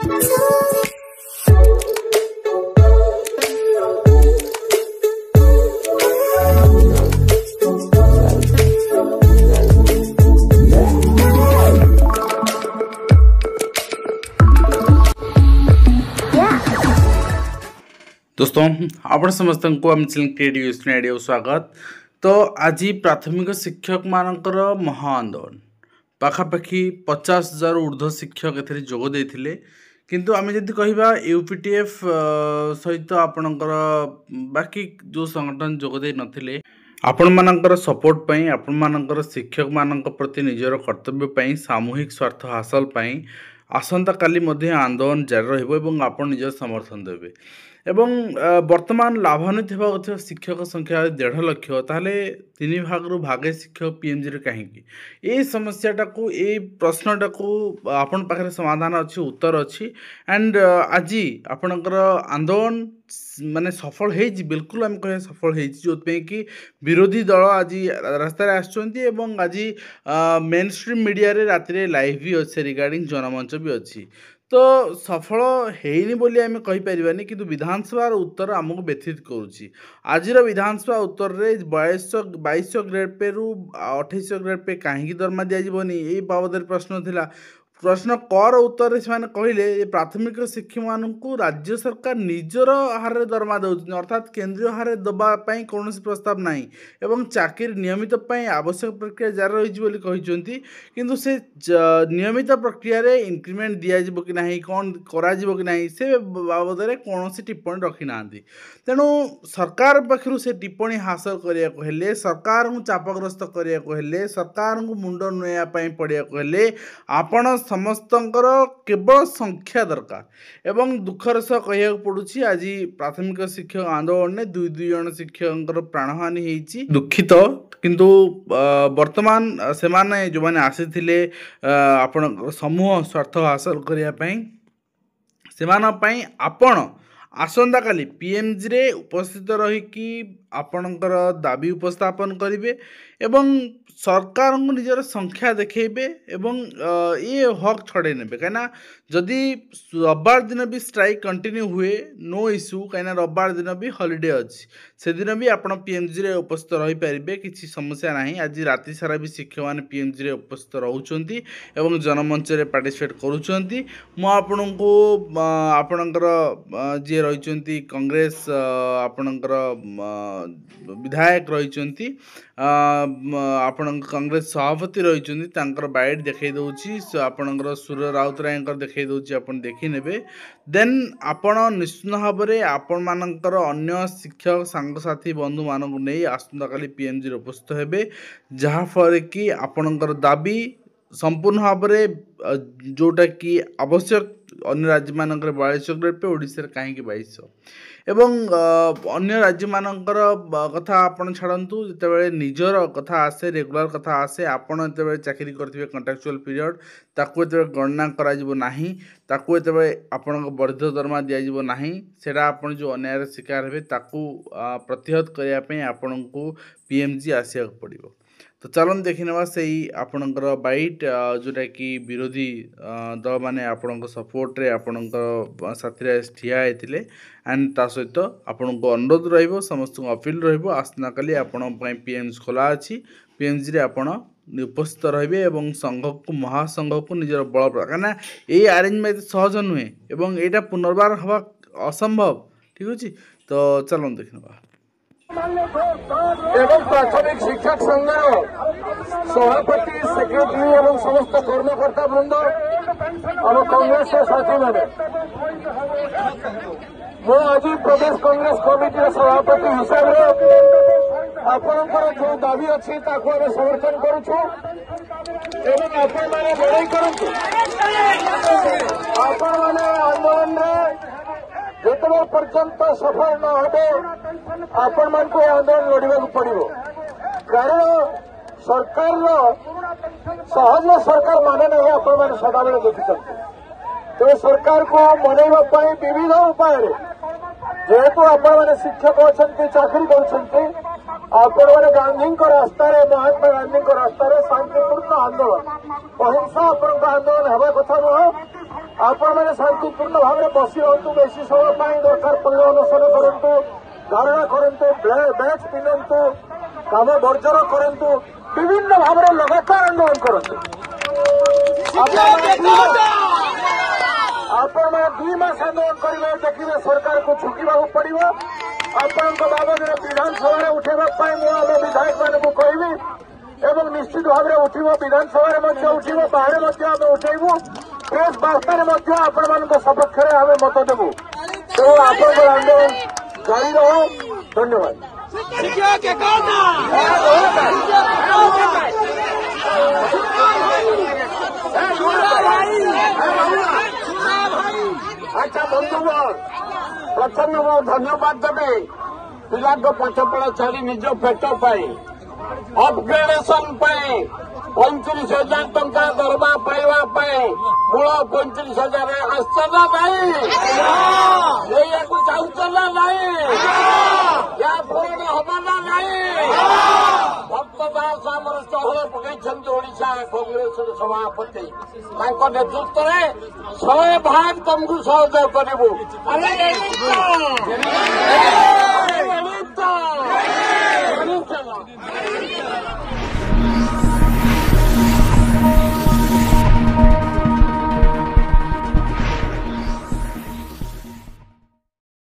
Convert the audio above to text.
दोस्तों आपण समस्त को आम क्रिएटिव स्वागत। तो आज प्राथमिक शिक्षक मानकर महा आंदोलन पाखापाखि 50,000 ऊर्ध्व शिक्षक एथरे जोग देथिले। किंतु आम जदि कहबा यूपीटीएफ सहित आपणकर बाकी जो संगठन जोग दे नथिले आपण मानकर सपोर्ट पई आपण मानकर शिक्षक मानक प्रति निजर कर्तव्य पई सामूहिक स्वार्थ हासिल पई आसंता काली मध्य आंदोलन जारी रहिबो एवं आपण निजर समर्थन देबे। एवं वर्तमान लाभान्वित होगा शिक्षक संख्या 1.5 लाख ताहले 3 भागरु भागे शिक्षक पीएमजी रे कहीं ये समस्याटा को ये प्रश्नटा को आपण पाखरे समाधान अच्छी उत्तर अच्छी एंड आज आपणकर आंदोलन माने सफल है बिल्कुल आम कह सफल है जो कि विरोधी दल आज रास्तार आसुँच आज मेन स्ट्रीम मीडिया रे राति लाइव भी अच्छे रिगार्डिंग जनमंच भी अच्छी। तो सफल हैनी बोली आम कहीपरानी कि विधानसभा उत्तर आमको व्यथित करुच्ची। आज विधानसभा उत्तर रे 2200 ग्रेड पे रु 2800 ग्रेड पे कहीं दरमा दिज्वनी ये बाबद प्रश्न थिला। प्रश्न कर उत्तर से कहले प्राथमिक शिक्षक मानक राज्य सरकार निजर हारे दरमा दौरान अर्थात केंद्रीय हारे दवाई कौन प्रस्ताव ना एवं चाकरी नियमित आवश्यक प्रक्रिया जारी रही किंतु से नियमित प्रक्रिया रे इंक्रीमेंट दिज्व कि ना कौन करा कि ना से बाबद में कौन टिप्पणी रखी ना। तेणु सरकार पक्षर से टिप्पणी हासिल करने को हेले सरकार को चापग्रस्त करने को हेले सरकार को मुंड नुआई पड़ा को हेले आपण समस्तंकर केवल संख्या दरकार एवं दुखर सह कह पड़ुछि। आज प्राथमिक शिक्षक आंदोलन में दुई जन शिक्षक प्राणहानि होइछि दुखित किंतु वर्तमान से माने जो माने आसीथिले आपण समूह स्वार्थ हासिल करिया पई सेमाना पई आपण आसंता काली पीएमजी रे उपस्थित रही कि आपणकर दाबी उपस्थापन करिवे एवं सरकार को निजर संख्या देखेबे एवं ये हक छड़े नेबे कहीं जदि रविवार दिन भी स्ट्राइक कंटिन्यू हुए नो इश्यू कहीं रविवार दिन भी हॉलिडे अच्छी से दिन भी आप पीएमजी रे उपस्थित रही पारे किसी समस्या नहीं। आज राति सारा भी शिक्षक मैंने पीएमजी रे उपस्थित रोचंती एवं जनमंच रे पार्टिसिपेट करुचंती। मु आपणको आपणकर जे रही कांग्रेस आपणकर विधायक रही आपण कांग्रेस सभापति रही बाइट देखई दौची आपणकर सूर्य राउतराय देखई दौची आपण देखी नेबे देन आपण निश्चित भाव में आपण मानकर अन्य शिक्षक सांगसाथी बंधु मानक नहीं आसंता काली पीएमजी उपस्थित हेबे जहाँफल कि आपणकर दाबी संपूर्ण भाव में जोटा कि आवश्यक अन्य राज्य मानकर 4200 ग्रेड पे ओडिशा कहीं 2200 एवं अन्य राज्य मानकर कथा आपण छाड़ू जिते निजर कथा आसे रेगुलर कथा आसे आपण जिते चाकरी करथिबे कॉन्ट्रैक्चुअल पीरियड ताकू एते गणना करा जिवो नाही ताकू एते आपण वर्धित दरमा दिया जिवो नाही सेटा आपण जो अन्याय शिकार हेबे ताकू प्रतिहत करिया पे आपण को पीएमजी आसिया पड़िबो। तो चलन देखने से आपणकर बाइट जोटा कि विरोधी दल माने आपण सपोर्ट रे आपण साथी ठिया होते एंड ता सहित आपण को अनुरोध रहिबो समस्त अपील रहिबो आसना काली आपण पीएमजी खोला अच्छी पीएमजी रे आपण उपस्थित रहिबे एवं संघ को महासंघ को निजर बल कहीं ये अरेंजमेंट सहज नुहे एवं एटा पुनर्बार हवा असंभव ठीक अच्छे। तो चलन देखने एवं प्राथमिक शिक्षक संघ सभापति सेक्रेटरी एवं समस्त कर्मकर्ता वृंद आम कांग्रेस साथी मैंने मुझे प्रदेश कांग्रेस कमिटी सभापति हिसाब से आपणकर जो दाबी अच्छी आम समर्थन करुचु एवं आपण मैंने लड़ाई करूँ आपण मैंने आंदोलन में जितने पर्यंत सफल न हो आपण मान को आंदोलन लड़वा पड़ो कारण सरकार सहज सरकार माने नहीं आपण मैंने सदाबले देखते तेज सरकार को मनवाई विविध उपाय जेहेतु आपण मैंने शिक्षक अच्छा चाकरी कर गांधी रास्तार महात्मा गांधी रास्तार शांतिपूर्ण आंदोलन अहिंसा आपण आंदोलन हवा कथा नुह आपण मैंने शांतिपूर्ण भाव में बसी रहतु बेसी समय दरकार पड़े अनशन करूँ धारणा करूँ बैच पिंधु काम बर्जन करूँ विभिन्न भाव में लगातार आंदोलन करूँ आपण मैंने 2 मास आंदोलन करेंगे देखिए सरकार को झुकवा पड़ो आपण बाबद विधानसभा उठेवाई मुझे विधायक मानक कहबी एवं निश्चित भाव में उठो विधानसभा उठो बाहर उठेबू प्रेस वार्ता आपण मान सपक्ष में आम मत देवु तो आप आंदोलन जारी रहो। धन्यवाद। अच्छा बंधुगण प्रथम मो धन्यवाद देवी पिला पछपड़ा छाड़ी निज पेट अपग्रेडेशन 35,000 टंका दरबा पाइबा मूल 35,000 आश्चर्य नहीं चाहूला नहीं या फल हम ना नहीं भक्त दास आम चहल पकड़ ओडिशा कांग्रेस सभापति नेतृत्व में 100 भाग तुमको सहयोग करूँ।